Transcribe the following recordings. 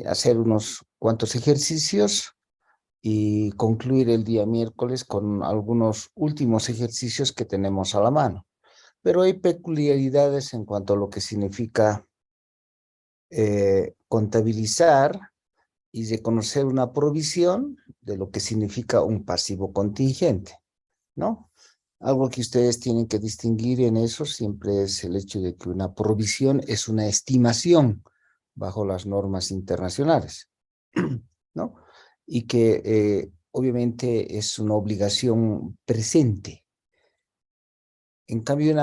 hacer unos cuantos ejercicios y concluir el día miércoles con algunos últimos ejercicios que tenemos a la mano. Pero hay peculiaridades en cuanto a lo que significa contabilizar y reconocer una provisión de lo que significa un pasivo contingente, ¿no? Algo que ustedes tienen que distinguir en eso siempre es el hecho de que una provisión es una estimación bajo las normas internacionales, ¿no? Y que obviamente es una obligación presente. En cambio,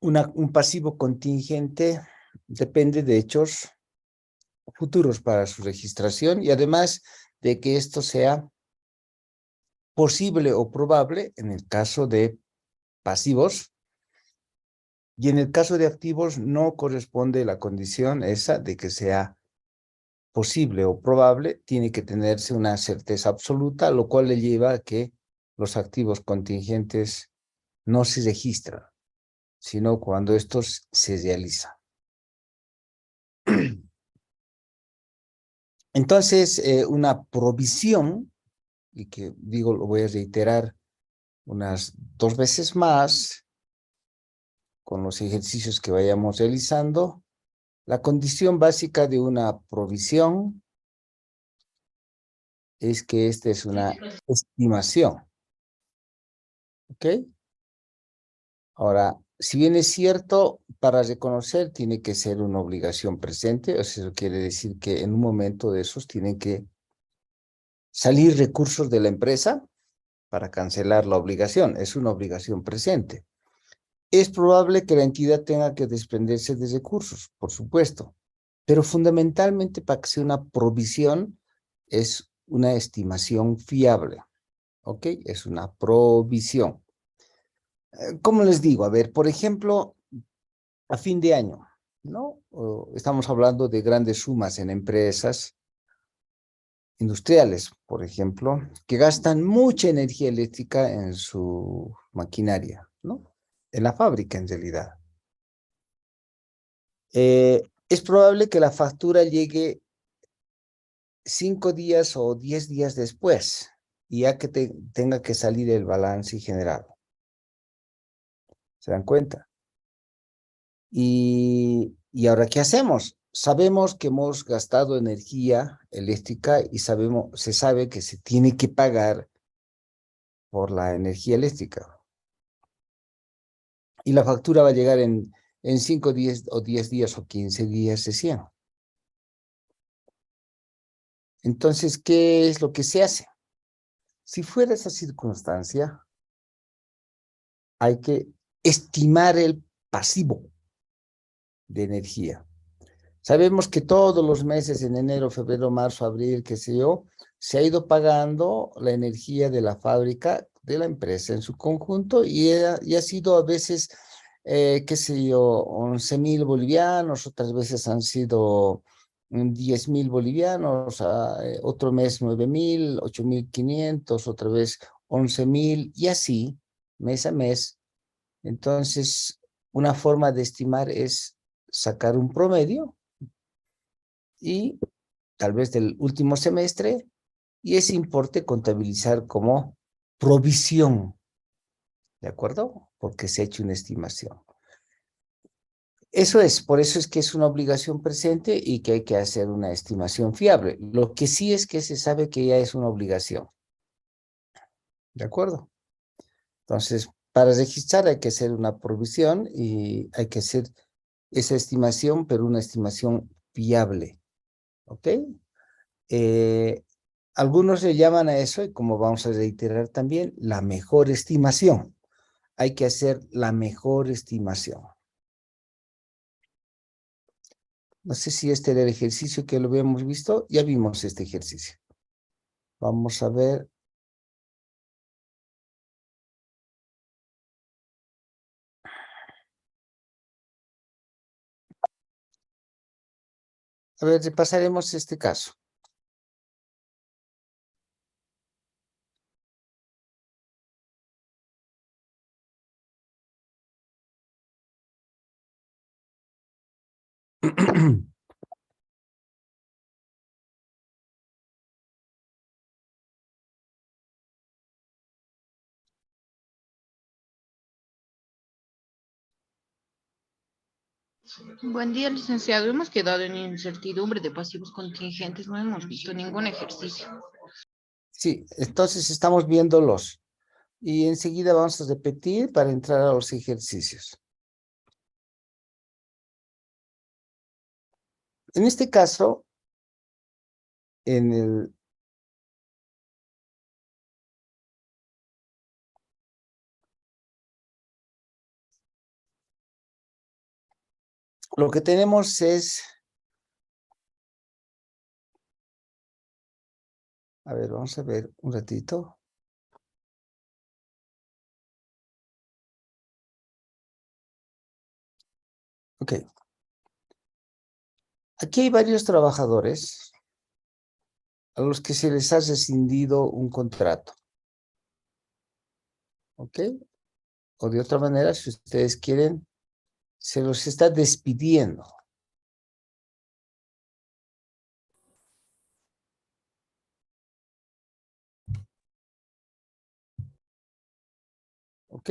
un pasivo contingente depende de hechos futuros para su registración y además de que esto sea posible o probable en el caso de pasivos, y en el caso de activos no corresponde la condición esa de que sea posible o probable, tiene que tenerse una certeza absoluta, lo cual le lleva a que los activos contingentes no se registran, sino cuando estos se realizan. Entonces, una provisión, y que digo, lo voy a reiterar unas 2 veces más con los ejercicios que vayamos realizando, la condición básica de una provisión es que esta es una estimación, ¿ok? Ahora, si bien es cierto, para reconocer tiene que ser una obligación presente, o sea, eso quiere decir que en un momento de esos tienen que salir recursos de la empresa para cancelar la obligación, es una obligación presente. Es probable que la entidad tenga que desprenderse de recursos, por supuesto, pero fundamentalmente para que sea una provisión es una estimación fiable, ¿ok? Es una provisión. ¿Cómo les digo? A ver, por ejemplo, a fin de año, ¿no? Estamos hablando de grandes sumas en empresas industriales, por ejemplo, que gastan mucha energía eléctrica en su maquinaria, ¿no? En la fábrica, en realidad. Es probable que la factura llegue 5 días o 10 días después, ya que tenga que salir el balance general. ¿Se dan cuenta? Y ahora, ¿qué hacemos? Sabemos que hemos gastado energía eléctrica y se sabe que se tiene que pagar por la energía eléctrica. Y la factura va a llegar en 5 días o 10 días o 15 días recién. Entonces, ¿qué es lo que se hace? Si fuera esa circunstancia, hay que estimar el pasivo de energía. Sabemos que todos los meses, en enero, febrero, marzo, abril, qué sé yo, se ha ido pagando la energía de la fábrica, de la empresa en su conjunto, y ha sido a veces, qué sé yo, 11.000 bolivianos, otras veces han sido 10.000 bolivianos, otro mes 9.000, 8.500, otra vez 11.000, y así, mes a mes. Entonces, una forma de estimar es sacar un promedio y tal vez del último semestre, y ese importe contabilizar como provisión, ¿de acuerdo? Porque se ha hecho una estimación. Eso es, por eso es que es una obligación presente y que hay que hacer una estimación fiable. Lo que sí es que se sabe que ya es una obligación, ¿de acuerdo? Entonces, para registrar hay que hacer una provisión y hay que hacer esa estimación, pero una estimación fiable, ¿ok? Eh, Algunos le llaman a eso, y como vamos a reiterar también, la mejor estimación. Hay que hacer la mejor estimación. No sé si este era el ejercicio que lo habíamos visto. Ya vimos este ejercicio. Vamos a ver. A ver, repasaremos este caso. Buen día, licenciado. Hemos quedado en incertidumbre de pasivos contingentes. No hemos visto ningún ejercicio. Sí, entonces estamos viéndolos y enseguida vamos a repetir para entrar a los ejercicios. En este caso, en el lo que tenemos es, a ver, vamos a ver un ratito. Ok, aquí hay varios trabajadores a los que se les ha rescindido un contrato. ¿Ok? O de otra manera, si ustedes quieren, se los está despidiendo. ¿Ok?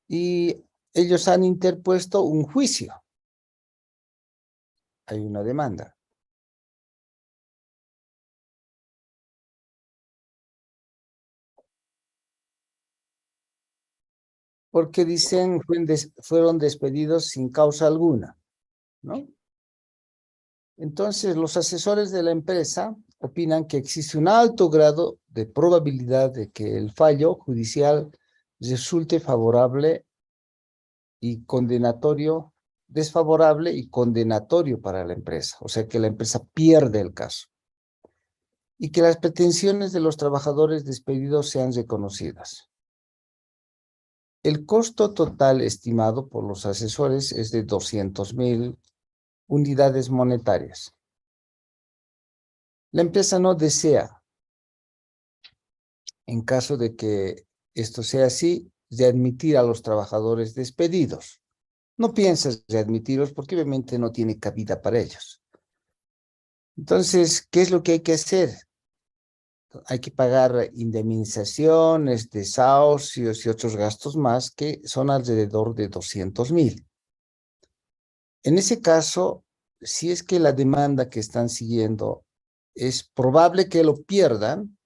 Y ellos han interpuesto un juicio. Hay una demanda. Porque dicen fueron despedidos sin causa alguna, ¿no? Entonces, los asesores de la empresa opinan que existe un alto grado de probabilidad de que el fallo judicial resulte favorable y condenatorio, desfavorable y condenatorio para la empresa, o sea que la empresa pierde el caso y que las pretensiones de los trabajadores despedidos sean reconocidas. El costo total estimado por los asesores es de 200,000 unidades monetarias. La empresa no desea, en caso de que esto sea así, readmitir a los trabajadores despedidos. No piensas readmitirlos porque obviamente no tiene cabida para ellos. Entonces, ¿qué es lo que hay que hacer? Hay que pagar indemnizaciones, desahucios y otros gastos más que son alrededor de 200,000. En ese caso, si es que la demanda que están siguiendo es probable que lo pierdan,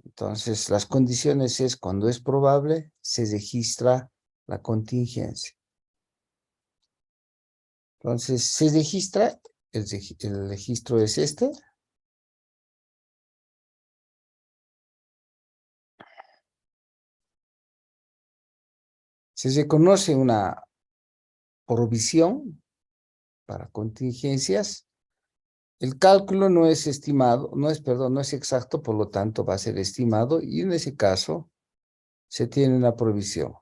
entonces las condiciones es cuando es probable, se registra la contingencia. Entonces, se registra, el registro es este. Se reconoce una provisión para contingencias. El cálculo no es estimado, no es exacto, por lo tanto va a ser estimado y en ese caso se tiene una provisión.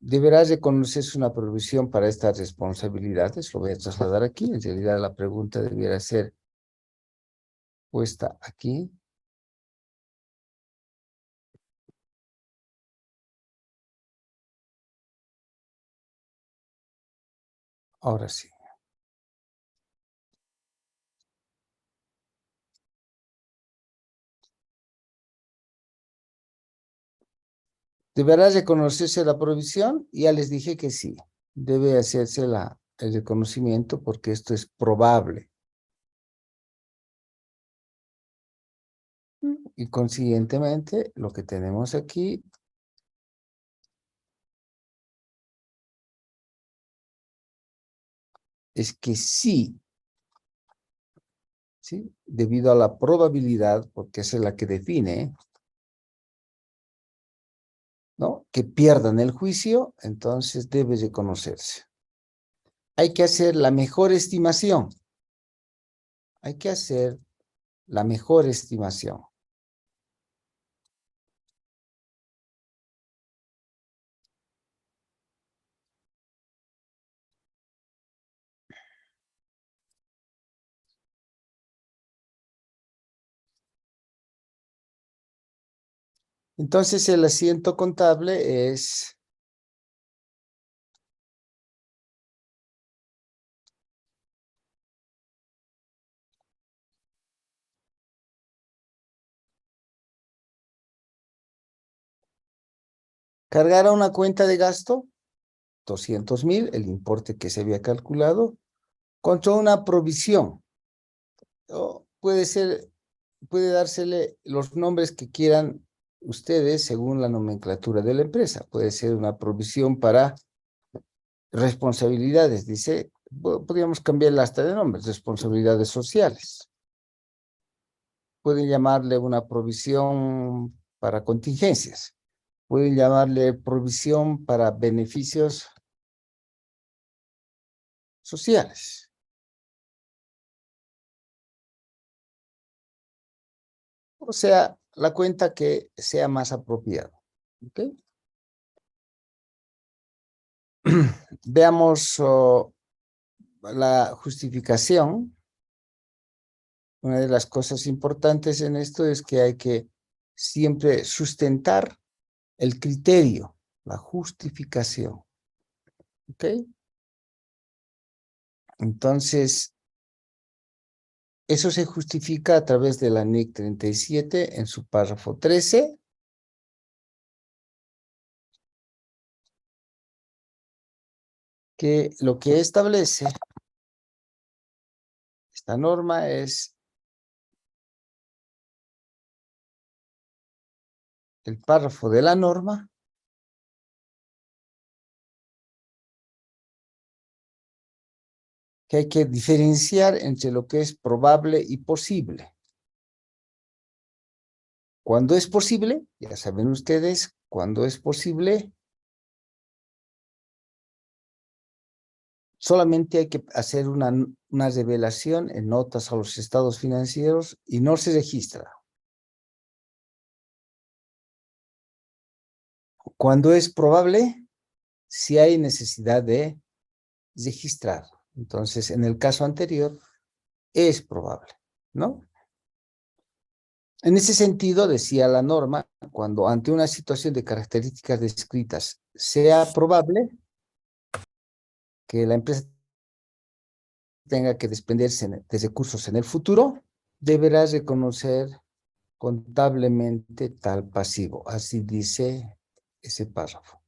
Deberá reconocerse una provisión para estas responsabilidades, lo voy a trasladar aquí, en realidad la pregunta debiera ser puesta aquí. Ahora sí. ¿Deberá reconocerse la provisión? Ya les dije que sí. Debe hacerse el reconocimiento porque esto es probable. Y consiguientemente, lo que tenemos aquí es que sí, ¿sí? Debido a la probabilidad, porque esa es la que define, ¿no? Que pierdan el juicio, entonces debe reconocerse. Hay que hacer la mejor estimación. Hay que hacer la mejor estimación. Entonces, el asiento contable es cargar a una cuenta de gasto. 200,000, el importe que se había calculado, contra una provisión. O puede dársele los nombres que quieran ustedes según la nomenclatura de la empresa. Puede ser una provisión para responsabilidades, dice, podríamos cambiarla hasta de nombres, responsabilidades sociales. Pueden llamarle una provisión para contingencias. Pueden llamarle provisión para beneficios sociales. O sea, la cuenta que sea más apropiada. ¿Ok? Veamos la justificación. Una de las cosas importantes en esto es que hay que siempre sustentar el criterio, la justificación. ¿Ok? Entonces, eso se justifica a través de la NIC 37 en su párrafo 13. Que lo que establece esta norma es el párrafo de la norma que hay que diferenciar entre lo que es probable y posible. Cuando es posible, ya saben ustedes, cuando es posible, solamente hay que hacer una revelación en notas a los estados financieros y no se registra. Cuando es probable, sí hay necesidad de registrar. Entonces, en el caso anterior, es probable, ¿no? En ese sentido, decía la norma, cuando ante una situación de características descritas sea probable que la empresa tenga que desprenderse de recursos en el futuro, deberá reconocer contablemente tal pasivo. Así dice ese párrafo.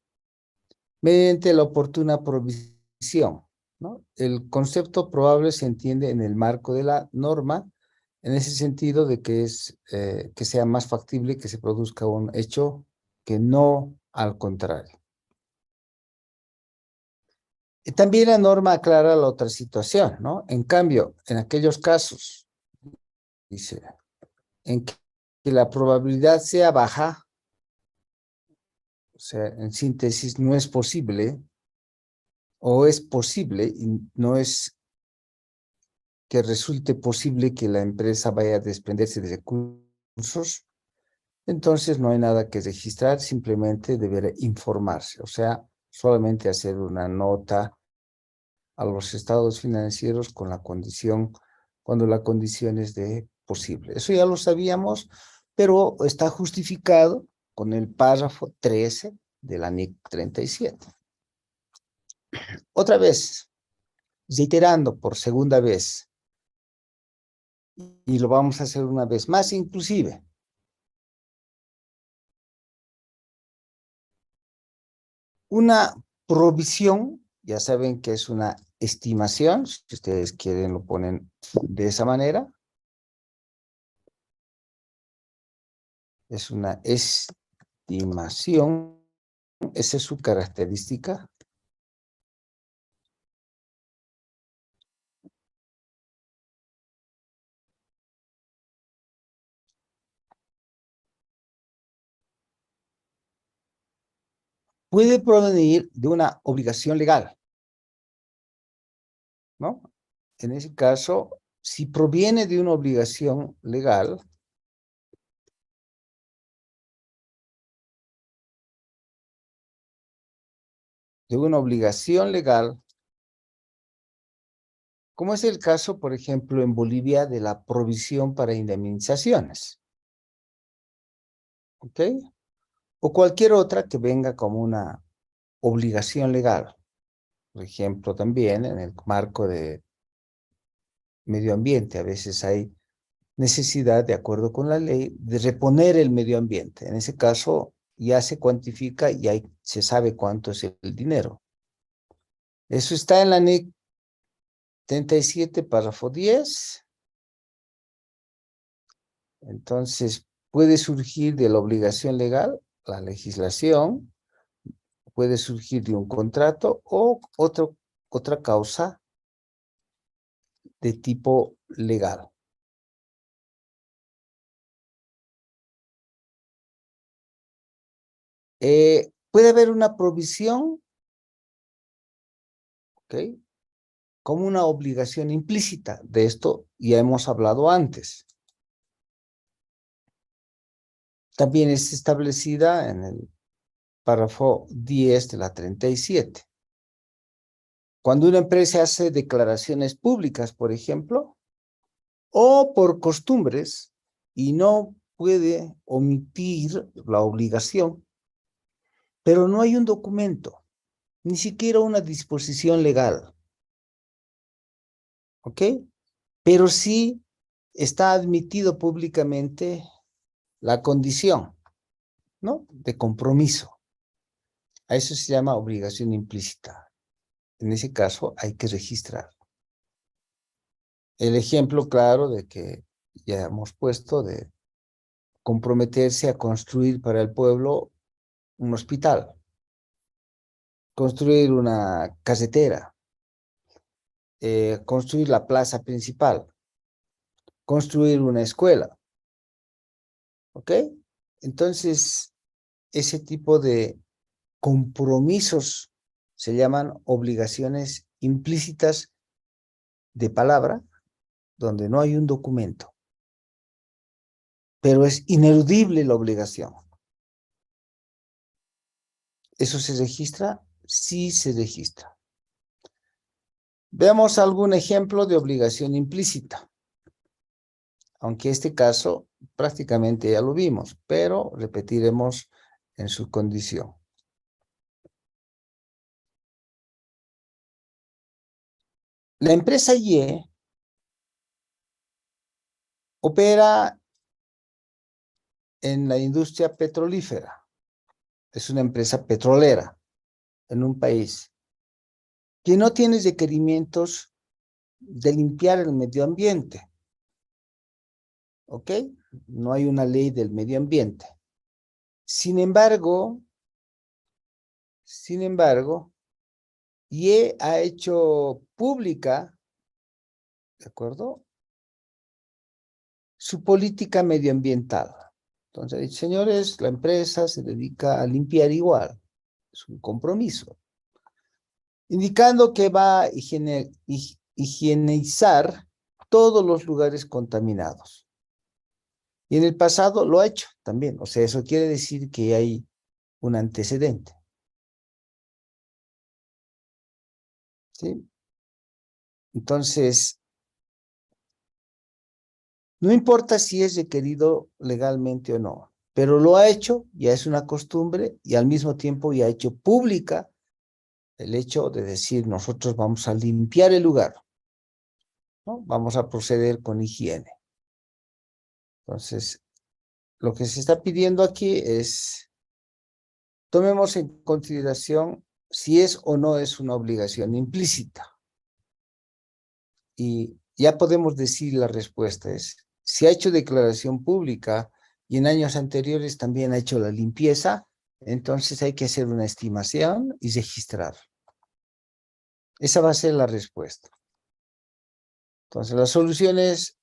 Mediante la oportuna provisión, ¿no? El concepto probable se entiende en el marco de la norma, en ese sentido de que que sea más factible que se produzca un hecho que no al contrario. Y también la norma aclara la otra situación, ¿no? En cambio, en aquellos casos, dice, en que la probabilidad sea baja, o sea, en síntesis, no es posible, o es posible y no es que resulte posible que la empresa vaya a desprenderse de recursos, entonces no hay nada que registrar, simplemente deberá informarse, o sea, solamente hacer una nota a los estados financieros con la condición, cuando la condición es de posible. Eso ya lo sabíamos, pero está justificado con el párrafo 13 de la NIC 37. Otra vez, reiterando por segunda vez, y lo vamos a hacer una vez más inclusive. Una provisión, ya saben que es una estimación, si ustedes quieren lo ponen de esa manera. Es una estimación, esa es su característica. Puede provenir de una obligación legal, ¿no? En ese caso, si proviene de una obligación legal, como es el caso, por ejemplo, en Bolivia, de la provisión para indemnizaciones, ¿ok? O cualquier otra que venga como una obligación legal. Por ejemplo, también en el marco de medio ambiente, a veces hay necesidad, de acuerdo con la ley, de reponer el medio ambiente. En ese caso, ya se cuantifica y se sabe cuánto es el dinero. Eso está en la NIC 37, párrafo 10. Entonces, puede surgir de la obligación legal, la legislación, puede surgir de un contrato o otra causa de tipo legal. Puede haber una provisión, ¿ok?, como una obligación implícita. De esto ya hemos hablado antes. También es establecida en el párrafo 10 de la 37. Cuando una empresa hace declaraciones públicas, por ejemplo, o por costumbres, y no puede omitir la obligación, pero no hay un documento, ni siquiera una disposición legal, ¿ok? Pero sí está admitido públicamente la condición, ¿no?, de compromiso. A eso se llama obligación implícita. En ese caso hay que registrar. El ejemplo claro de que ya hemos puesto de comprometerse a construir para el pueblo un hospital, construir una carretera, construir la plaza principal, construir una escuela, ¿ok? Entonces, ese tipo de compromisos se llaman obligaciones implícitas de palabra, donde no hay un documento, pero es ineludible la obligación. ¿Eso se registra? Sí se registra. Veamos algún ejemplo de obligación implícita, aunque este caso prácticamente ya lo vimos, pero repetiremos en su condición. La empresa Y opera en la industria petrolífera. Es una empresa petrolera en un país que no tiene requerimientos de limpiar el medio ambiente. ¿Ok? No hay una ley del medio ambiente. Sin embargo, Y ha hecho pública, ¿de acuerdo?, su política medioambiental. Entonces, señores, la empresa se dedica a limpiar igual. Es un compromiso. Indicando que va a higienizar todos los lugares contaminados. Y en el pasado lo ha hecho también. O sea, eso quiere decir que hay un antecedente. ¿Sí? Entonces, no importa si es requerido legalmente o no, pero lo ha hecho, ya es una costumbre, y al mismo tiempo ya ha hecho pública el hecho de decir, nosotros vamos a limpiar el lugar, ¿no? Vamos a proceder con higiene. Entonces, lo que se está pidiendo aquí es, tomemos en consideración si es o no es una obligación implícita. Y ya podemos decir la respuesta es, si ha hecho declaración pública y en años anteriores también ha hecho la limpieza, entonces hay que hacer una estimación y registrar. Esa va a ser la respuesta. Entonces la solución es,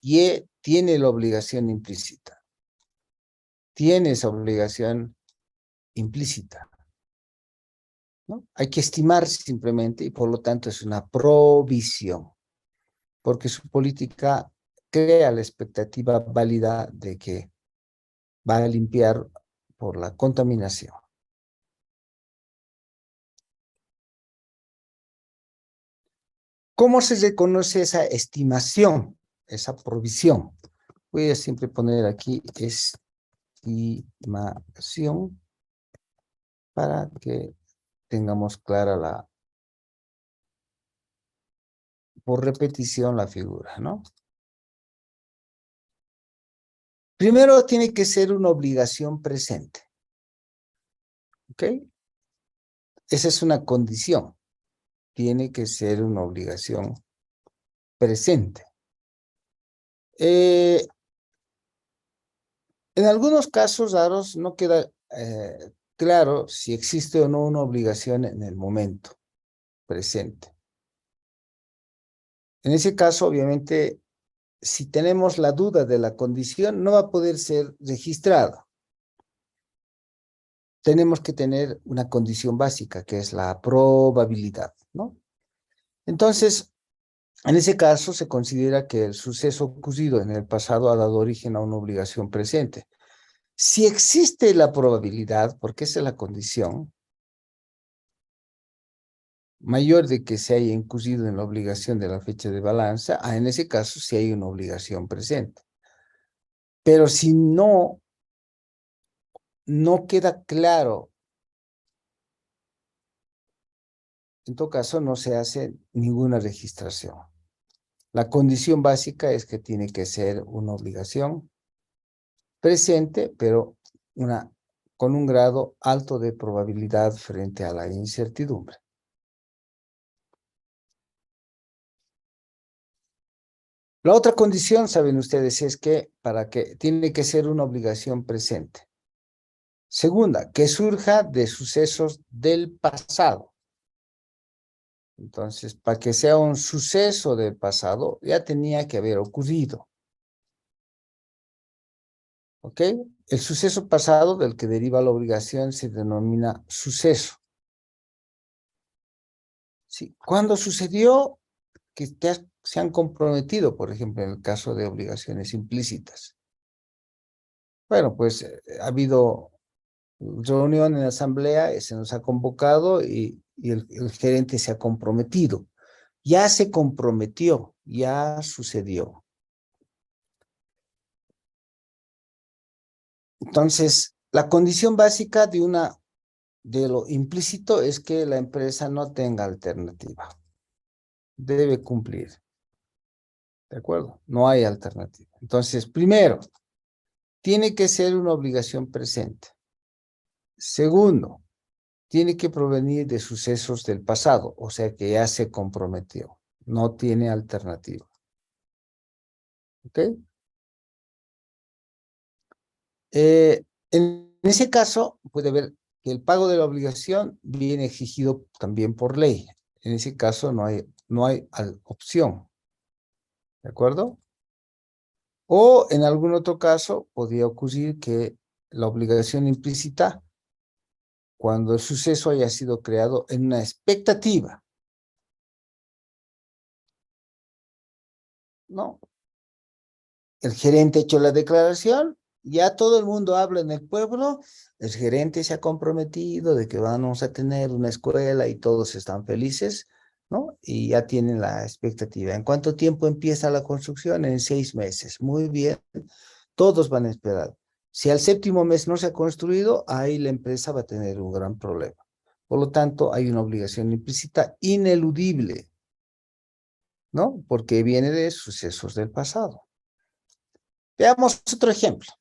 Y tiene la obligación implícita. Tiene esa obligación implícita, ¿no? Hay que estimar simplemente y por lo tanto es una provisión, porque su política crea la expectativa válida de que va a limpiar por la contaminación. ¿Cómo se reconoce esa estimación, esa provisión? Voy a siempre poner aquí estimación para que tengamos clara por repetición la figura, ¿no? Primero tiene que ser una obligación presente. ¿Ok? Esa es una condición. tiene que ser una obligación presente. En algunos casos raros no queda claro si existe o no una obligación en el momento presente. En ese caso, obviamente, si tenemos la duda de la condición, no va a poder ser registrada. Tenemos que tener una condición básica, que es la probabilidad, ¿no? Entonces, en ese caso, se considera que el suceso ocurrido en el pasado ha dado origen a una obligación presente. Si existe la probabilidad, porque esa es la condición, mayor de que se haya incurrido en la obligación de la fecha de balanza, en ese caso sí hay una obligación presente. Pero si no queda claro, en todo caso no se hace ninguna registración. La condición básica es que tiene que ser una obligación presente, pero con un grado alto de probabilidad frente a la incertidumbre. La otra condición, saben ustedes, es que tiene que ser una obligación presente. Segunda, que surja de sucesos del pasado. Entonces, para que sea un suceso del pasado, ya tenía que haber ocurrido. ¿Ok? El suceso pasado del que deriva la obligación se denomina suceso. ¿Sí? ¿Cuándo sucedió? Que se han comprometido, por ejemplo, en el caso de obligaciones implícitas. Bueno, pues ha habido reunión en la asamblea, se nos ha convocado y el gerente se ha comprometido. Ya se comprometió, ya sucedió. Entonces, la condición básica de lo implícito es que la empresa no tenga alternativa. Debe cumplir. ¿De acuerdo? No hay alternativa. Entonces, primero, tiene que ser una obligación presente. Segundo, tiene que provenir de sucesos del pasado, o sea que ya se comprometió. No tiene alternativa. ¿Ok? En ese caso, puede ver que el pago de la obligación viene exigido también por ley. En ese caso no hay opción. ¿De acuerdo? O en algún otro caso podría ocurrir que la obligación implícita, cuando el suceso haya sido creado en una expectativa. No. El gerente ha hecho la declaración, ya todo el mundo habla en el pueblo, el gerente se ha comprometido de que vamos a tener una escuela y todos están felices, ¿no? Y ya tienen la expectativa. ¿En cuánto tiempo empieza la construcción? En 6 meses. Muy bien, todos van a esperar. Si al 7.º mes no se ha construido, ahí la empresa va a tener un gran problema. Por lo tanto, hay una obligación implícita ineludible, ¿no? Porque viene de sucesos del pasado. Veamos otro ejemplo.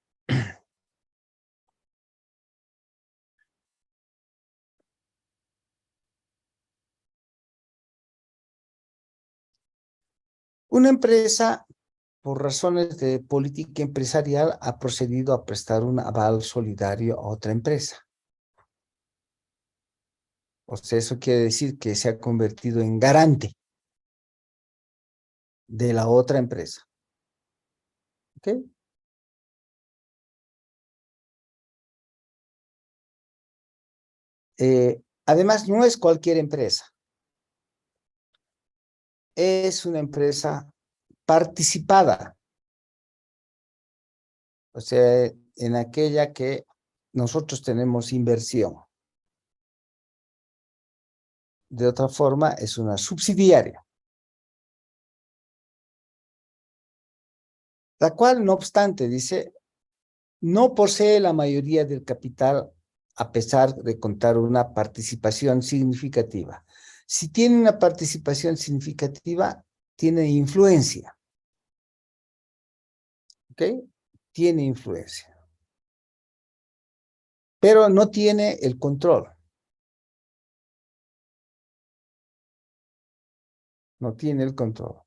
Una empresa, por razones de política empresarial, ha procedido a prestar un aval solidario a otra empresa. O sea, eso quiere decir que se ha convertido en garante de la otra empresa. ¿Ok? Además, no es cualquier empresa. Es una empresa participada. O sea, en aquella que nosotros tenemos inversión. De otra forma, es una subsidiaria. La cual, no obstante, dice, no posee la mayoría del capital a pesar de contar una participación significativa. Si tiene una participación significativa, tiene influencia. ¿Ok? Tiene influencia. Pero no tiene el control. no tiene el control.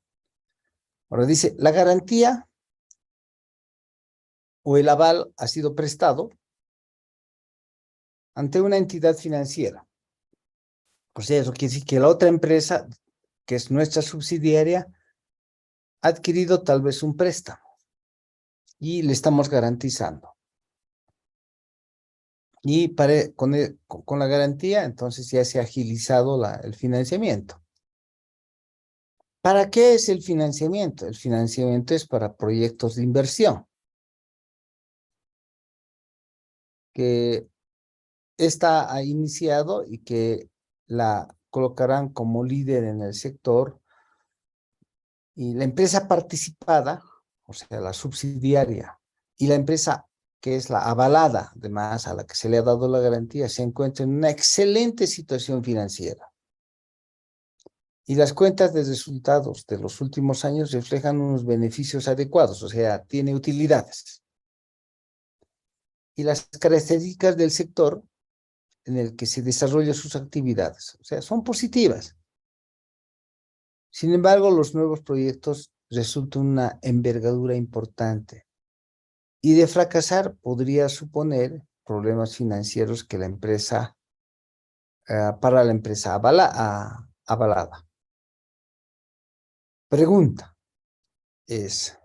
Ahora dice, la garantía o el aval ha sido prestado ante una entidad financiera. O sea, eso quiere decir que la otra empresa, que es nuestra subsidiaria, ha adquirido tal vez un préstamo y le estamos garantizando. Y con la garantía, entonces ya se ha agilizado el financiamiento. ¿Para qué es el financiamiento? El financiamiento es para proyectos de inversión, que esta ha iniciado y que la colocarán como líder en el sector, y la empresa participada, o sea, la subsidiaria, y la empresa que es la avalada, además a la que se le ha dado la garantía, se encuentra en una excelente situación financiera. Y las cuentas de resultados de los últimos años reflejan unos beneficios adecuados, o sea, tiene utilidades. Y las características del sector en el que se desarrollan sus actividades, o sea, son positivas. Sin embargo, los nuevos proyectos resultan una envergadura importante y de fracasar podría suponer problemas financieros que para la empresa avalada. Pregunta es,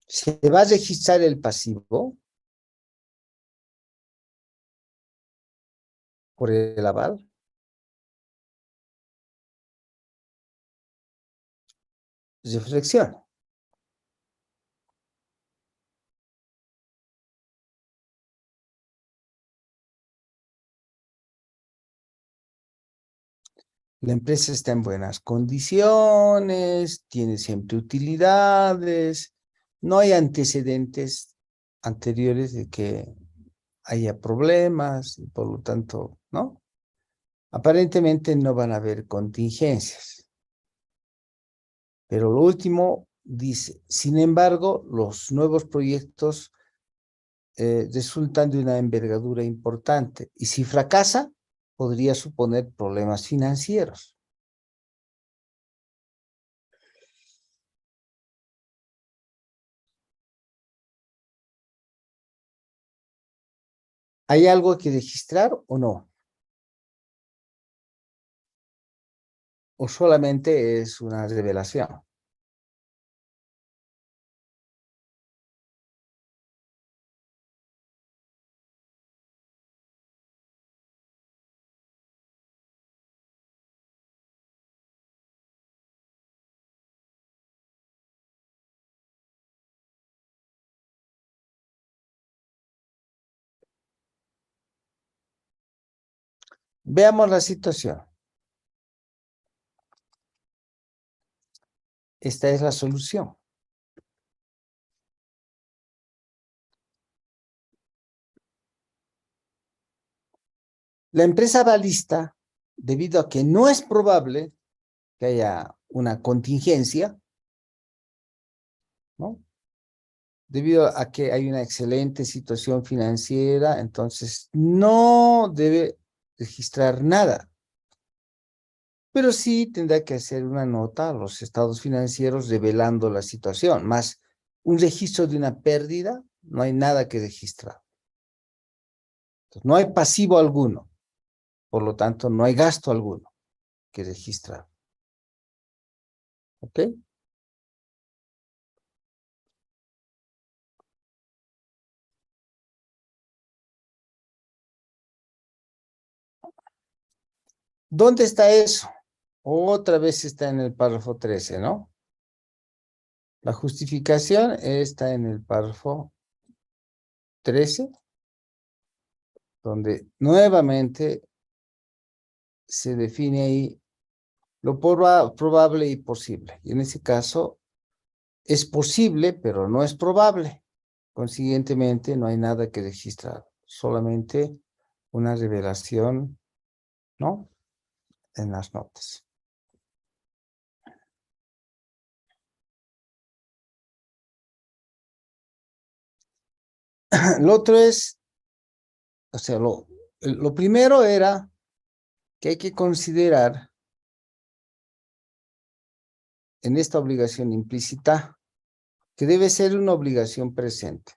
¿se va a registrar el pasivo por el aval? Reflexión. La empresa está en buenas condiciones, tiene siempre utilidades, no hay antecedentes anteriores de que haya problemas, y por lo tanto, ¿no? Aparentemente no van a haber contingencias. Pero lo último dice, sin embargo, los nuevos proyectos resultan de una envergadura importante y si fracasa, podría suponer problemas financieros. ¿Hay algo que registrar o no? ¿O solamente es una revelación? Veamos la situación. Esta es la solución. La empresa balista, debido a que no es probable que haya una contingencia, ¿no? Debido a que hay una excelente situación financiera, entonces no debe registrar nada. Pero sí tendrá que hacer una nota a los estados financieros revelando la situación, más un registro de una pérdida, no hay nada que registrar. Entonces, no hay pasivo alguno, por lo tanto no hay gasto alguno que registrar. ¿Ok? ¿Dónde está eso? Otra vez está en el párrafo 13, ¿no? La justificación está en el párrafo 13, donde nuevamente se define ahí lo probable y posible. Y en ese caso es posible, pero no es probable. Consiguientemente, no hay nada que registrar, solamente una revelación, ¿no? En las notas. Lo otro es, o sea, lo primero era que hay que considerar en esta obligación implícita, que debe ser una obligación presente.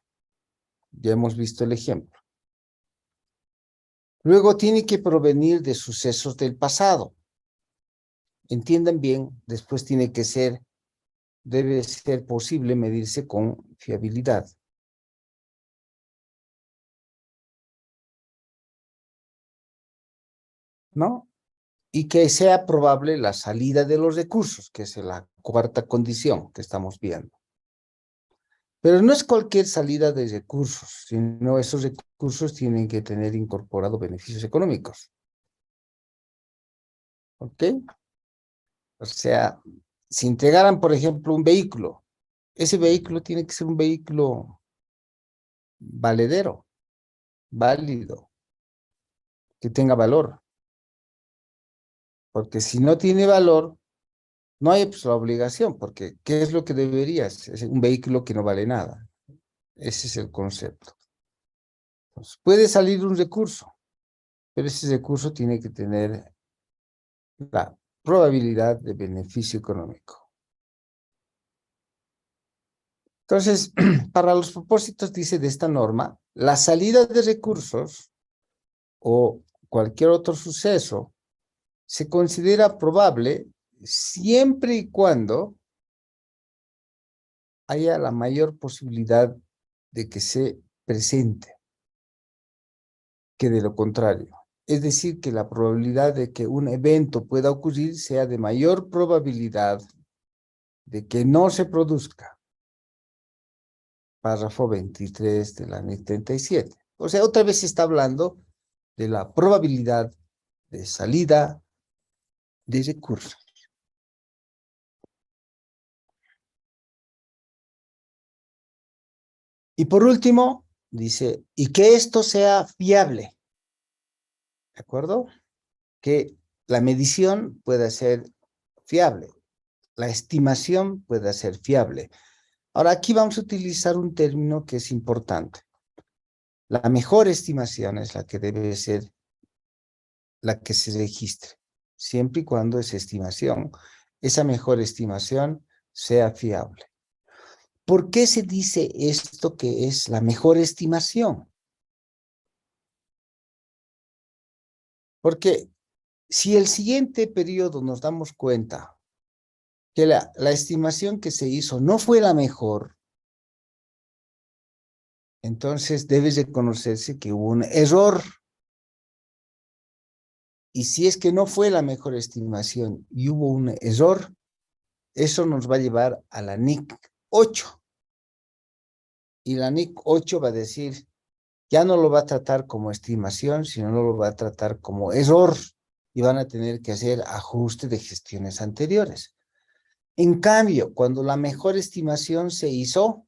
Ya hemos visto el ejemplo. Luego tiene que provenir de sucesos del pasado. Entiendan bien, después debe ser posible medirse con fiabilidad. ¿No? Y que sea probable la salida de los recursos, que es la cuarta condición que estamos viendo. Pero no es cualquier salida de recursos, sino esos recursos tienen que tener incorporado beneficios económicos. ¿Ok? O sea, si entregaran, por ejemplo, un vehículo, ese vehículo tiene que ser un vehículo valedero, válido, que tenga valor. Porque si no tiene valor, no hay pues, la obligación, porque ¿qué es lo que deberías? Es un vehículo que no vale nada. Ese es el concepto. Entonces, puede salir un recurso, pero ese recurso tiene que tener la probabilidad de beneficio económico. Entonces, para los propósitos, dice de esta norma, la salida de recursos o cualquier otro suceso se considera probable siempre y cuando haya la mayor posibilidad de que se presente que de lo contrario. Es decir, que la probabilidad de que un evento pueda ocurrir sea de mayor probabilidad de que no se produzca. Párrafo 23 de la NIC 37. O sea, otra vez se está hablando de la probabilidad de salida de recursos. Y por último, dice, y que esto sea fiable. ¿De acuerdo? Que la medición pueda ser fiable. La estimación pueda ser fiable. Ahora, aquí vamos a utilizar un término que es importante. La mejor estimación es la que debe ser la que se registre, siempre y cuando esa estimación, esa mejor estimación sea fiable. ¿Por qué se dice esto que es la mejor estimación? Porque si el siguiente periodo nos damos cuenta que la estimación que se hizo no fue la mejor, entonces debe reconocerse que hubo un error. Y si es que no fue la mejor estimación y hubo un error, eso nos va a llevar a la NIC 8. Y la NIC 8 va a decir, ya no lo va a tratar como estimación, sino lo va a tratar como error. Y van a tener que hacer ajuste de gestiones anteriores. En cambio, cuando la mejor estimación se hizo,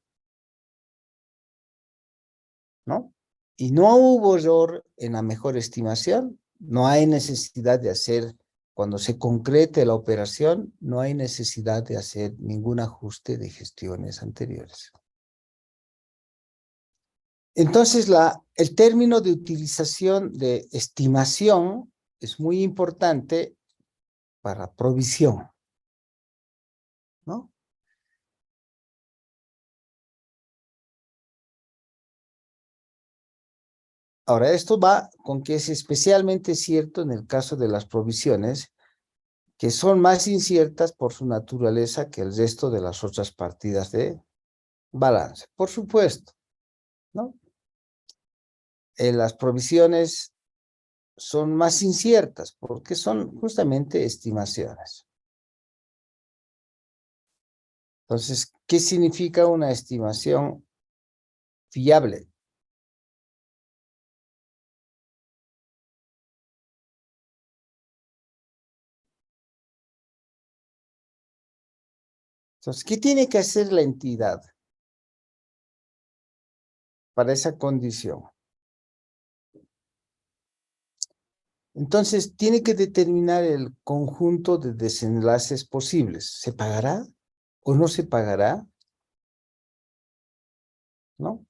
¿no? Y no hubo error en la mejor estimación, no hay necesidad de hacer, cuando se concrete la operación, no hay necesidad de hacer ningún ajuste de gestiones anteriores. Entonces, el término de utilización de estimación es muy importante para provisión, ¿no? Ahora, esto va con que es especialmente cierto en el caso de las provisiones, que son más inciertas por su naturaleza que el resto de las otras partidas de balance. Por supuesto, ¿no? Las provisiones son más inciertas porque son justamente estimaciones. Entonces, ¿qué significa una estimación fiable? Entonces, ¿qué tiene que hacer la entidad para esa condición? Entonces, tiene que determinar el conjunto de desenlaces posibles. ¿Se pagará o no se pagará? ¿No?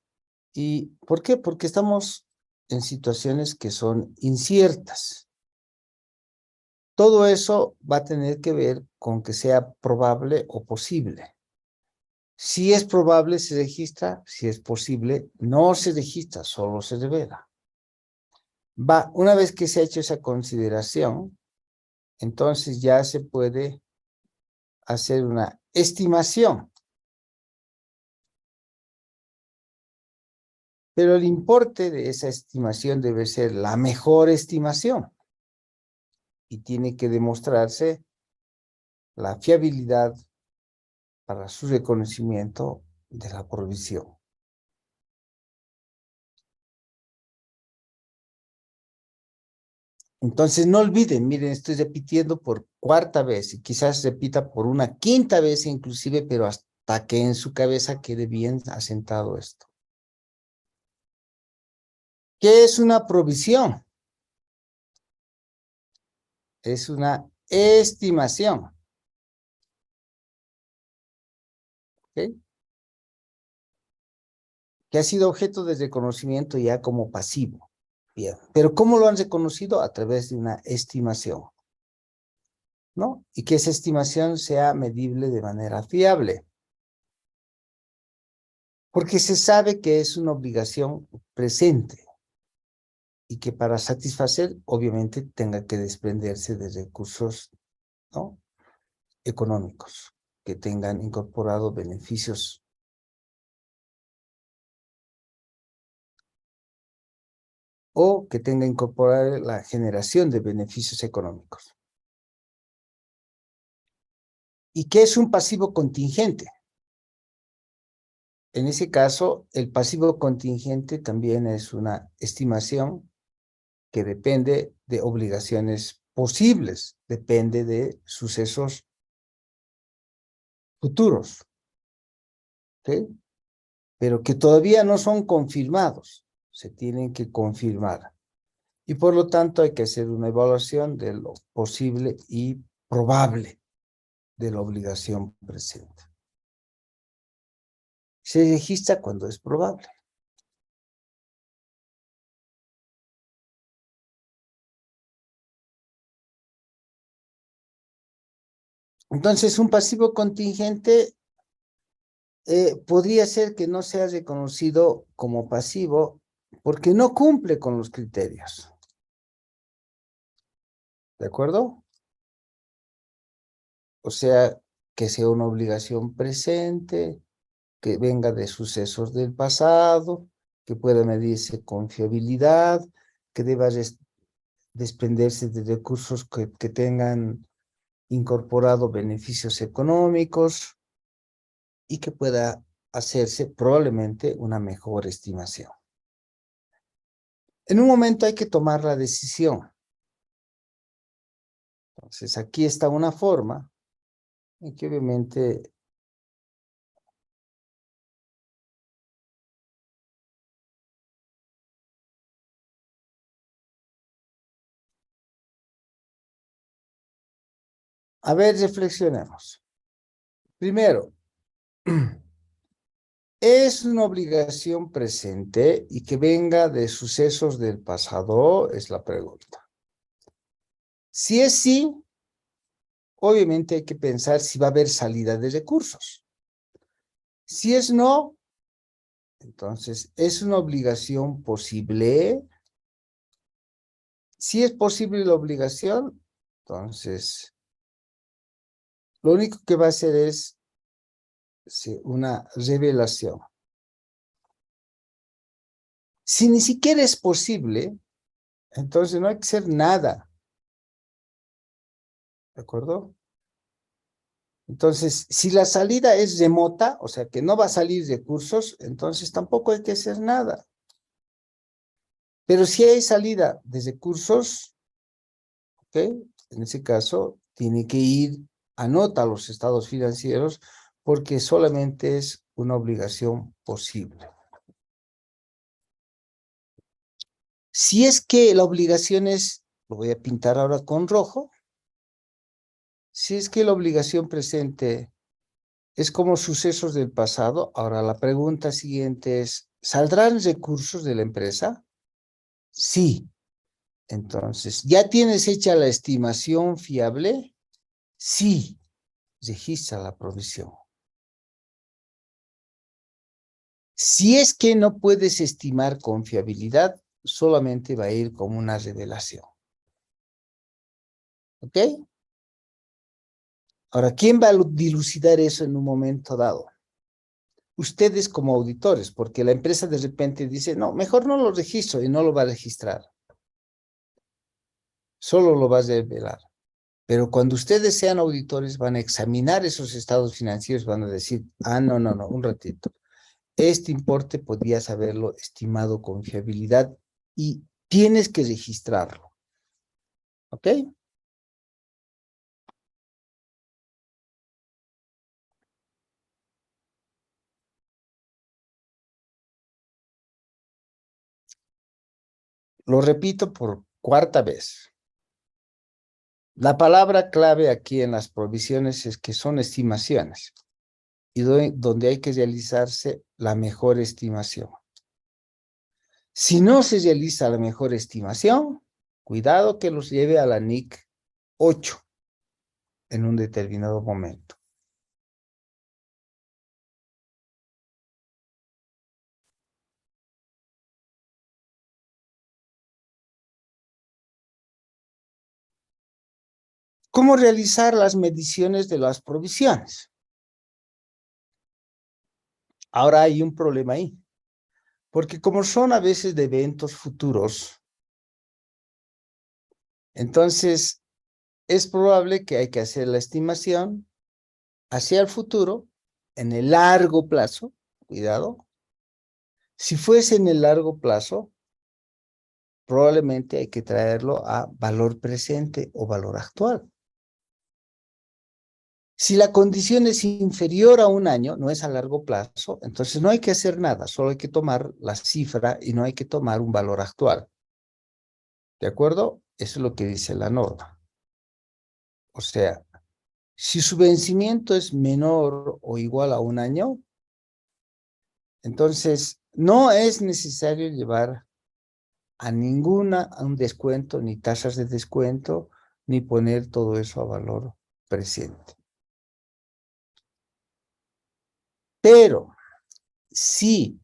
¿Y por qué? Porque estamos en situaciones que son inciertas. Todo eso va a tener que ver con que sea probable o posible. Si es probable, se registra. Si es posible, no se registra, solo se revela. Una vez que se ha hecho esa consideración, entonces ya se puede hacer una estimación. Pero el importe de esa estimación debe ser la mejor estimación y tiene que demostrarse la fiabilidad para su reconocimiento de la provisión. Entonces no olviden, miren, estoy repitiendo por cuarta vez y quizás repita por una quinta vez inclusive, pero hasta que en su cabeza quede bien asentado esto. ¿Qué es una provisión? Es una estimación. ¿Ok? Que ha sido objeto de reconocimiento ya como pasivo. Bien, pero ¿cómo lo han reconocido? A través de una estimación, ¿no? Y que esa estimación sea medible de manera fiable. Porque se sabe que es una obligación presente y que para satisfacer, obviamente, tenga que desprenderse de recursos, ¿no?, económicos, que tengan incorporado beneficios. O que tenga incorporada la generación de beneficios económicos. ¿Y qué es un pasivo contingente? En ese caso, el pasivo contingente también es una estimación que depende de obligaciones posibles, depende de sucesos futuros, ¿ok? Pero que todavía no son confirmados, se tienen que confirmar. Y por lo tanto hay que hacer una evaluación de lo posible y probable de la obligación presente. Se registra cuando es probable. Entonces, un pasivo contingente podría ser que no sea reconocido como pasivo porque no cumple con los criterios. ¿De acuerdo? O sea, que sea una obligación presente, que venga de sucesos del pasado, que pueda medirse con fiabilidad, que deba desprenderse de recursos que tengan incorporado beneficios económicos y que pueda hacerse probablemente una mejor estimación. En un momento hay que tomar la decisión. Entonces, aquí está una forma en que obviamente a ver, reflexionemos. Primero, ¿es una obligación presente y que venga de sucesos del pasado? Es la pregunta. Si es sí, obviamente hay que pensar si va a haber salida de recursos. Si es no, entonces, ¿es una obligación posible? Si es posible la obligación, entonces, lo único que va a hacer es una revelación. Si ni siquiera es posible, entonces no hay que hacer nada. ¿De acuerdo? Entonces, si la salida es remota, o sea que no va a salir recursos, entonces tampoco hay que hacer nada. Pero si hay salida de recursos, ¿ok? En ese caso, tiene que ir, anota los estados financieros, porque solamente es una obligación posible. Si es que la obligación es, lo voy a pintar ahora con rojo, si es que la obligación presente es como sucesos del pasado, ahora la pregunta siguiente es, ¿saldrán recursos de la empresa? Sí. Entonces, ¿ya tienes hecha la estimación fiable? Sí, registra la provisión. Si es que no puedes estimar con fiabilidad, solamente va a ir como una revelación. ¿Ok? Ahora, ¿quién va a dilucidar eso en un momento dado? Ustedes como auditores, porque la empresa de repente dice, no, mejor no lo registro y no lo va a registrar. Solo lo va a revelar. Pero cuando ustedes sean auditores, van a examinar esos estados financieros, van a decir, no, un ratito. Este importe podías haberlo estimado con fiabilidad y tienes que registrarlo. ¿Ok? Lo repito por cuarta vez. La palabra clave aquí en las provisiones es que son estimaciones y donde hay que realizarse la mejor estimación. Si no se realiza la mejor estimación, cuidado que los lleve a la NIC 8 en un determinado momento. ¿Cómo realizar las mediciones de las provisiones? Ahora hay un problema ahí, porque como son a veces de eventos futuros, entonces es probable que hay que hacer la estimación hacia el futuro, en el largo plazo, cuidado. Si fuese en el largo plazo, probablemente hay que traerlo a valor presente o valor actual. Si la condición es inferior a un año, no es a largo plazo, entonces no hay que hacer nada, solo hay que tomar la cifra y no hay que tomar un valor actual. ¿De acuerdo? Eso es lo que dice la norma. O sea, si su vencimiento es menor o igual a un año, entonces no es necesario llevar a un descuento, ni tasas de descuento, ni poner todo eso a valor presente. Pero si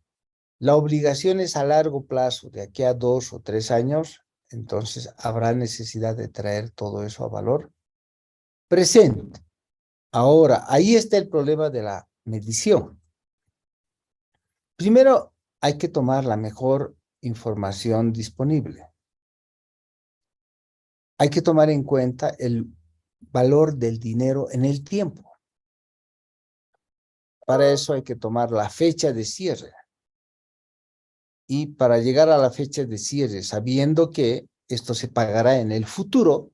la obligación es a largo plazo, de aquí a 2 o 3 años, entonces habrá necesidad de traer todo eso a valor presente. Ahora, ahí está el problema de la medición. Primero, hay que tomar la mejor información disponible. Hay que tomar en cuenta el valor del dinero en el tiempo. Para eso hay que tomar la fecha de cierre. Y para llegar a la fecha de cierre, sabiendo que esto se pagará en el futuro,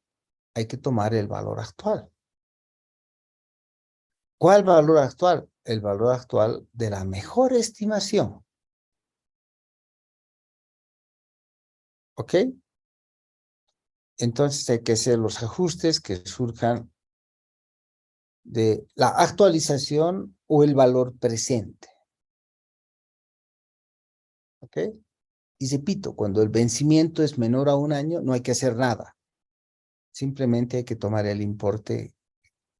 hay que tomar el valor actual. ¿Cuál valor actual? El valor actual de la mejor estimación. ¿Ok? Entonces hay que hacer los ajustes que surjan de la actualización o el valor presente. ¿Ok? Y repito, cuando el vencimiento es menor a un año, no hay que hacer nada. Simplemente hay que tomar el importe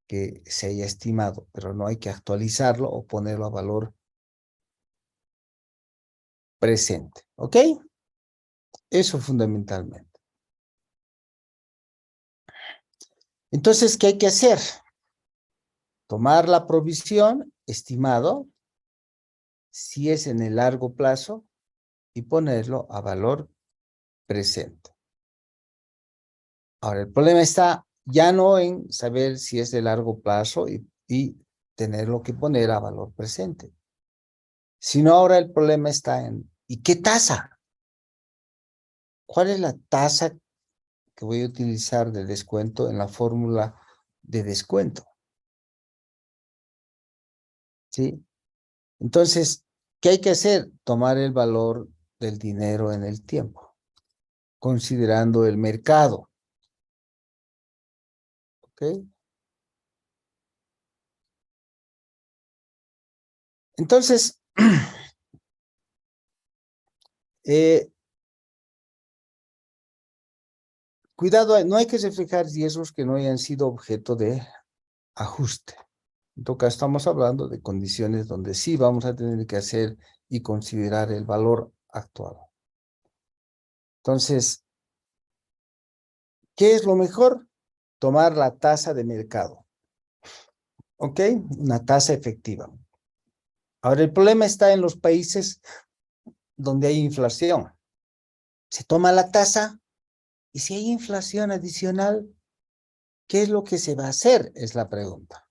que se haya estimado, pero no hay que actualizarlo o ponerlo a valor presente. ¿Ok? Eso fundamentalmente. Entonces, ¿qué hay que hacer? Tomar la provisión estimado, si es en el largo plazo, y ponerlo a valor presente. Ahora, el problema está ya no en saber si es de largo plazo y tenerlo que poner a valor presente, sino ahora el problema está en, ¿y qué tasa? ¿Cuál es la tasa que voy a utilizar de descuento en la fórmula de descuento? ¿Sí? Entonces, ¿qué hay que hacer? Tomar el valor del dinero en el tiempo, considerando el mercado. ¿Ok? Entonces, Cuidado, no hay que reflejar riesgos que no hayan sido objeto de ajuste. En todo caso, estamos hablando de condiciones donde sí vamos a tener que hacer y considerar el valor actual. Entonces, ¿qué es lo mejor? Tomar la tasa de mercado. ¿Ok? Una tasa efectiva. Ahora, el problema está en los países donde hay inflación. Se toma la tasa y si hay inflación adicional, ¿qué es lo que se va a hacer? Es la pregunta.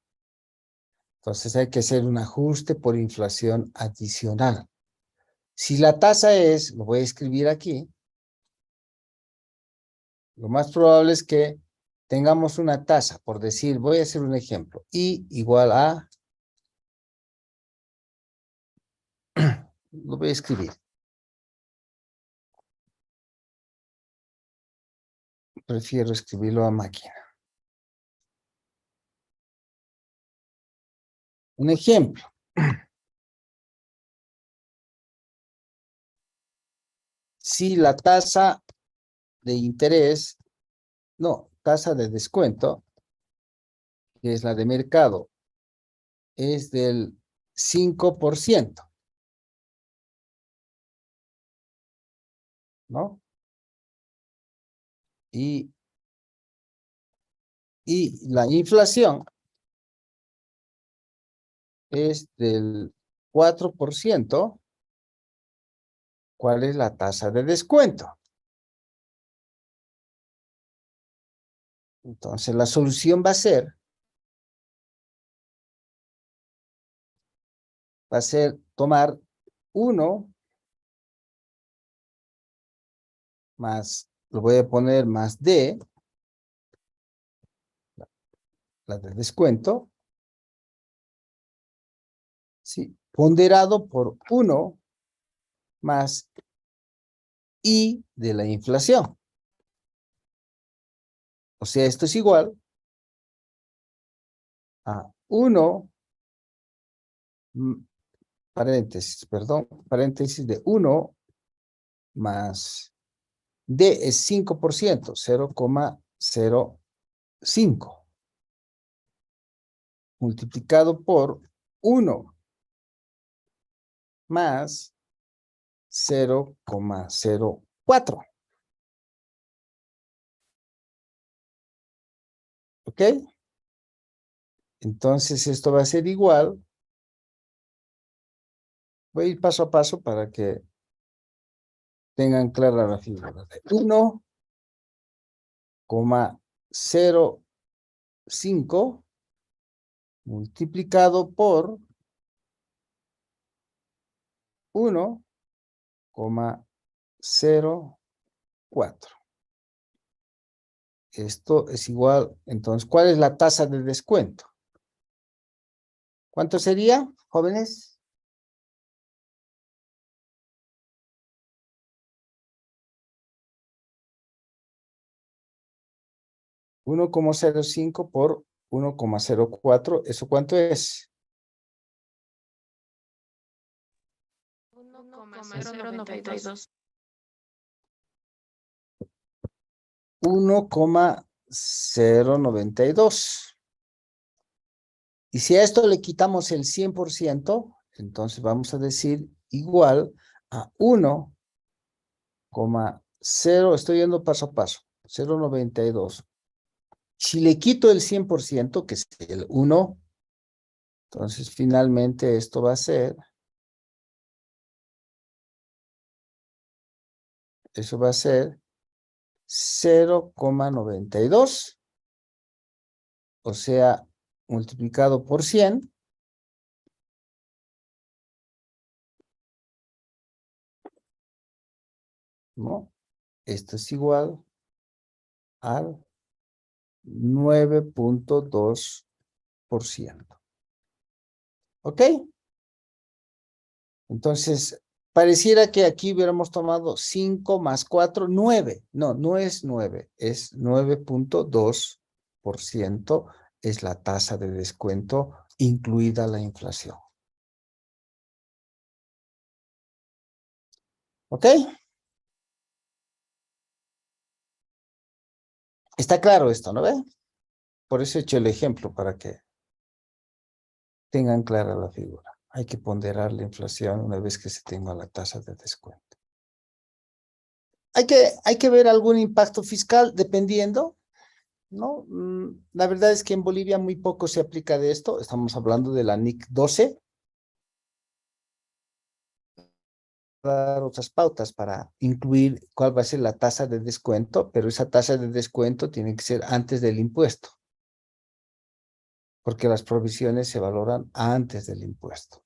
Entonces hay que hacer un ajuste por inflación adicional. Si la tasa es, lo voy a escribir aquí, lo más probable es que tengamos una tasa, por decir, voy a hacer un ejemplo, I igual a, lo voy a escribir, prefiero escribirlo a máquina. Un ejemplo. Si la tasa de interés, no, tasa de descuento, que es la de mercado, es del 5%, ¿no? Y la inflación es del 4%, ¿cuál es la tasa de descuento? Entonces, la solución va a ser tomar 1 más, lo voy a poner más D, la de descuento, ¿sí? Ponderado por 1 más I de la inflación. O sea, esto es igual a 1, paréntesis, perdón, paréntesis de 1 más D es 5%, 0,05. Multiplicado por 1 más 0,04. ¿Ok? Entonces esto va a ser igual. Voy a ir paso a paso para que tengan clara la figura. 1,05 multiplicado por 1,04. Esto es igual, entonces, ¿cuál es la tasa de descuento? ¿Cuánto sería, jóvenes? 1,05 por 1,04, ¿eso cuánto es? 1,092. 1,092. Y si a esto le quitamos el 100%, entonces vamos a decir igual a 1,0, estoy yendo paso a paso, 0,92. Si le quito el 100%, que es el 1, entonces finalmente esto va a ser, eso va a ser 0,92, o sea, multiplicado por 100, ¿no? Esto es igual al 9,2%. ¿Ok? Entonces, pareciera que aquí hubiéramos tomado 5 más 4, 9. No, no es 9, es 9,2%, es la tasa de descuento, incluida la inflación. ¿Ok? Está claro esto, ¿no ve? Por eso he hecho el ejemplo, para que tengan clara la figura. Hay que ponderar la inflación una vez que se tenga la tasa de descuento. Hay que ver algún impacto fiscal dependiendo, ¿no? La verdad es que en Bolivia muy poco se aplica de esto. Estamos hablando de la NIC 12. Dar otras pautas para incluir cuál va a ser la tasa de descuento, pero esa tasa de descuento tiene que ser antes del impuesto, porque las provisiones se valoran antes del impuesto.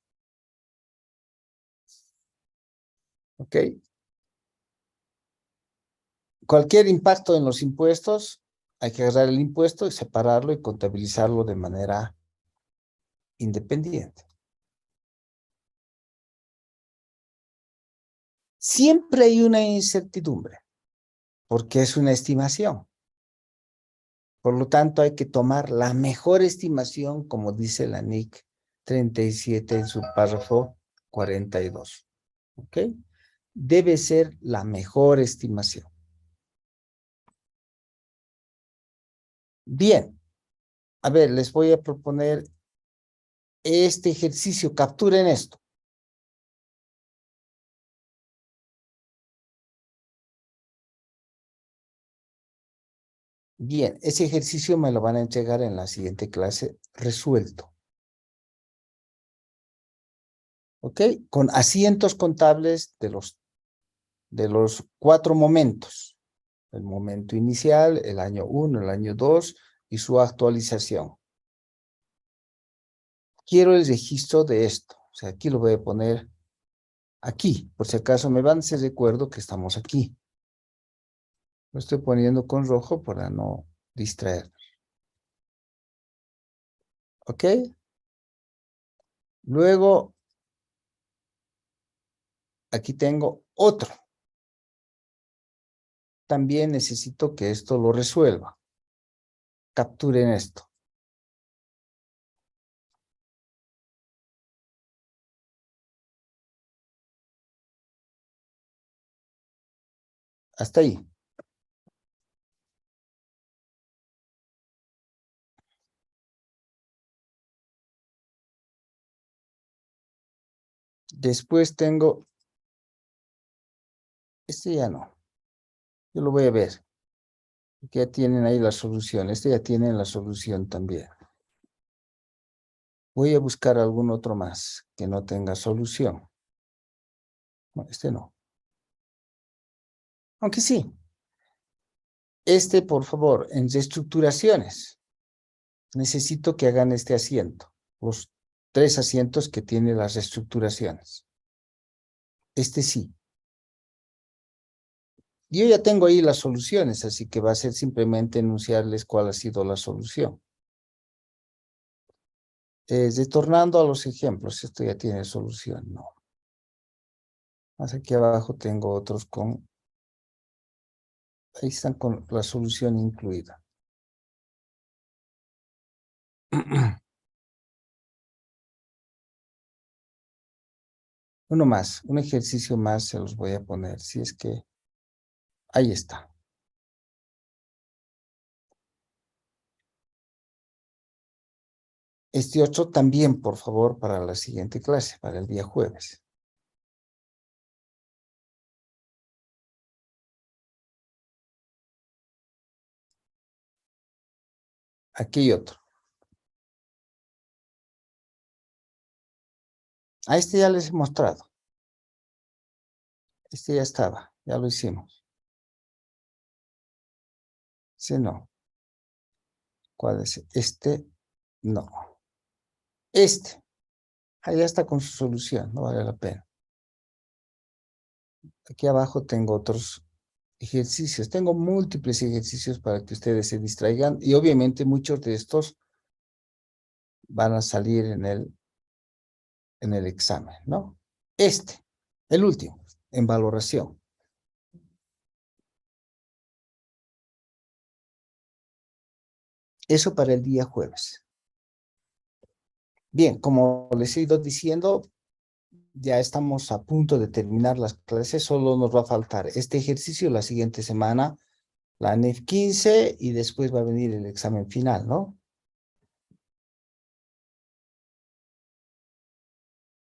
¿Ok? Cualquier impacto en los impuestos, hay que agarrar el impuesto y separarlo y contabilizarlo de manera independiente. Siempre hay una incertidumbre, porque es una estimación. Por lo tanto, hay que tomar la mejor estimación, como dice la NIC 37 en su párrafo 42. ¿Ok? Debe ser la mejor estimación. Bien, a ver, les voy a proponer este ejercicio. Capturen esto. Bien, ese ejercicio me lo van a entregar en la siguiente clase resuelto. ¿Ok? Con asientos contables de los 4 momentos. El momento inicial, el año 1, el año 2 y su actualización. Quiero el registro de esto. O sea, aquí lo voy a poner aquí. Por si acaso me van a hacer recuerdo que estamos aquí. Lo estoy poniendo con rojo para no distraer. ¿Ok? Luego, aquí tengo otro. También necesito que esto lo resuelva. Capturen esto. Hasta ahí. Después tengo, este ya no. Yo lo voy a ver. Porque ya tienen ahí la solución. Este ya tiene la solución también. Voy a buscar algún otro más que no tenga solución. No, este no. Aunque sí. Este, por favor, en reestructuraciones. Necesito que hagan este asiento. Los 3 asientos que tiene las reestructuraciones. Este sí. Yo ya tengo ahí las soluciones, así que va a ser simplemente enunciarles cuál ha sido la solución. Retornando a los ejemplos, esto ya tiene solución, no. Más aquí abajo tengo otros con, ahí están con la solución incluida. Uno más, un ejercicio más se los voy a poner, si es que, ahí está. Este otro también, por favor, para la siguiente clase, para el día jueves. Aquí hay otro. A este ya les he mostrado. Este ya estaba, ya lo hicimos. Sí, no. ¿Cuál es? Este, no. Este, ahí está con su solución, no vale la pena. Aquí abajo tengo otros ejercicios. Tengo múltiples ejercicios para que ustedes se distraigan y obviamente muchos de estos van a salir en el examen, ¿no? Este, el último, en valoración. Eso para el día jueves. Bien, como les he ido diciendo, ya estamos a punto de terminar las clases, solo nos va a faltar este ejercicio la siguiente semana la NEF 15 y después va a venir el examen final, ¿no?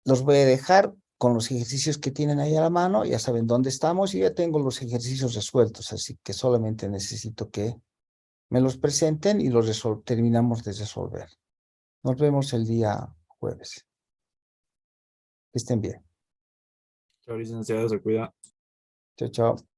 Los voy a dejar con los ejercicios que tienen ahí a la mano, ya saben dónde estamos y ya tengo los ejercicios resueltos, así que solamente necesito que me los presenten y los terminamos de resolver. Nos vemos el día jueves. Que estén bien. Chao, licenciado, se cuida. Chao, chao.